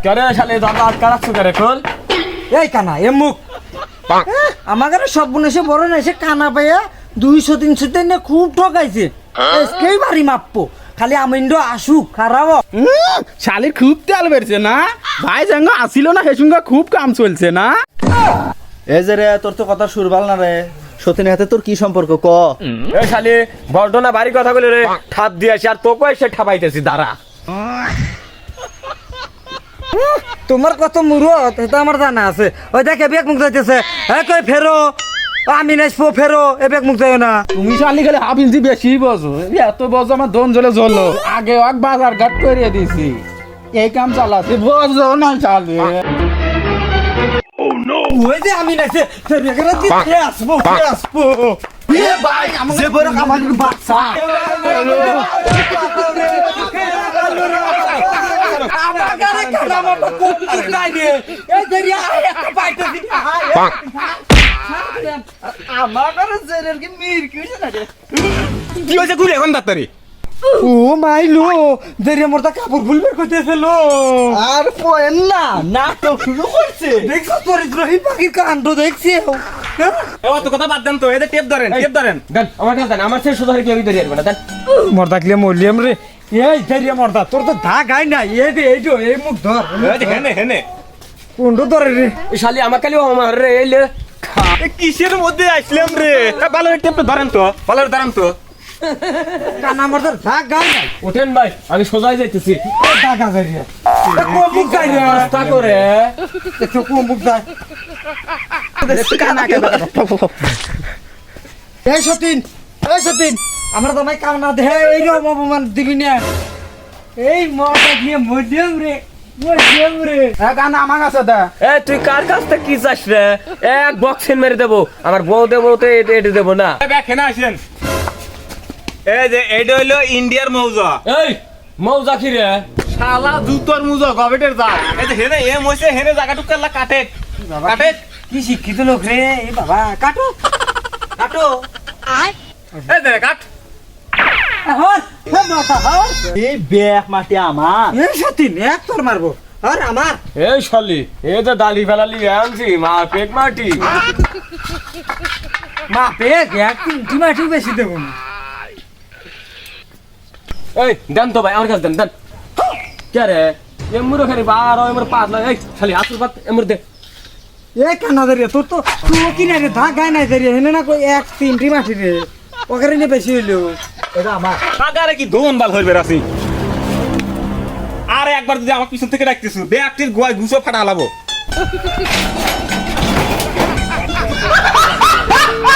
করে শালে দাদা আটকা রাখছো করে খোল। এই কানা এ মুখ আমাদের সব বোন এসে বড় না এসে কানা পাইয়া 200-300 দিনে খুব ঠকাইছে এসকেই বাড়ি মাপবো খালি আমিন্দ আসুক খারাপ শালির খুব তেল বেরছে না ভাই সঙ্গে আসিল না সে সঙ্গে খুব কাম চলছে না। এই যে রে তোর তো কথা সুরবাল না রে, সতীনের হাতে তোর কি সম্পর্ক ক? এই শালি বর্ধনা বাড়ি কথা বলে রে ঠাপ দিয়েছি আর তোকে এসে ঠাপাইতেছি দাঁড়া। তোমার কত মুরত এটা আমার জানা আছে। ওই দেখে বেগ মুখ যাইতেছে হ্যাঁ কই ফেরো আমি নাচবো ফেরো এ বেগ মুখ যাই না। তুমি শালি খালি হাফ ইঞ্চি বেশি বোঝো, এত বোঝো আমার দন জ্বলে জ্বলো। আগে এক বাজার ঘাট করে দিছি, এই কাম চালাতে বোঝো না শালি। ওই যে আমি নাচে আসবো আসবো যে বড় আমাদের বাচ্চা কি হয়েছে তুই এখন ডাক্তারি? ও মাইলো দেরিয়া মোর তা কাপড় খুলবে কইতেছে লো আর পোয়েন না নাটক শুরু করছে। দেখছো চরিত্রহীন পাখির কাণ্ড দেখছি এবার তো কথা বাদ দেন তো, এদের টেপ ধরেন টেপ ধরেন দেন আমার কাছে দেন, আমার শেষ শুধু কেউ ধরে আসবে না দেন। মর্দা কিলে মরলিয়াম রে এই দেরিয়া মর্দা তোর তো দা গাই না এই যে এই যে এই মুখ ধর হেনে হেনে কোনটা ধরে রে এই শালি আমার খালি আমার রে এলে কিসের মধ্যে আসলাম রে? ভালো টেপ ধরেন তো, ভালো ধরেন তো। কানা মর্দার দা গাই না ওঠেন ভাই আমি সোজাই যাইতেছি। দা গা যাই রে কোন মুখ গাই রে রাস্তা করে দেখো কোন মুখ গাই এই সতীন আমরা তো নাই কাম না দে এই রকম অপমান দিবি না এই মটা দিয়ে মধ্যম রে গান আমার কাছে দে। এ তুই কার কাছ থেকে কি চাস রে? এক বক্সিন মেরে দেবো, আমার বউ দেবো তো এটা দেবো না। দেখেন আসেন, এই যে এটা হইলো ইন্ডিয়ার মৌজা, এই মৌজা কি রে? শালা জুতোর মুজা গবেটের যা। এই যে হেনে এম হইছে, হেনে জায়গাটুক কাটলা কাটে কাটে। কি শিক্ষিত লোক রে এই বাবা কাটো কাটো এই যে কাট। হর হে মাথা হর এই ব্যাগ মাটি আমার। এই সতীন এক তোর মারবো আর আমার এই শালি এ তো দালি ফেলালি আনছি মা পেক মাটি। মা পেক এক তিনটি মাটি বেশি দেবো না এই দেন তো ভাই আমার কাছে দেন দেন। কে রে এমুরো খালি বার এমুর পাত লাগে। এই শালি আসল পাত এমুর দে। এই কানা দে রে তোর তো তুই কি না রে ধা গায় নাই দে রে হেনে না কই এক তিনটি মাটি রে ওখানে নিয়ে বেশি হইলো এটা আমার আগারে কি দোন বাল হইবে রাসি। আর একবার যদি আমার পিছন থেকে ডাকতেছু, ব্যাগটির গোয়ায় গুছো ফাটা লাবো।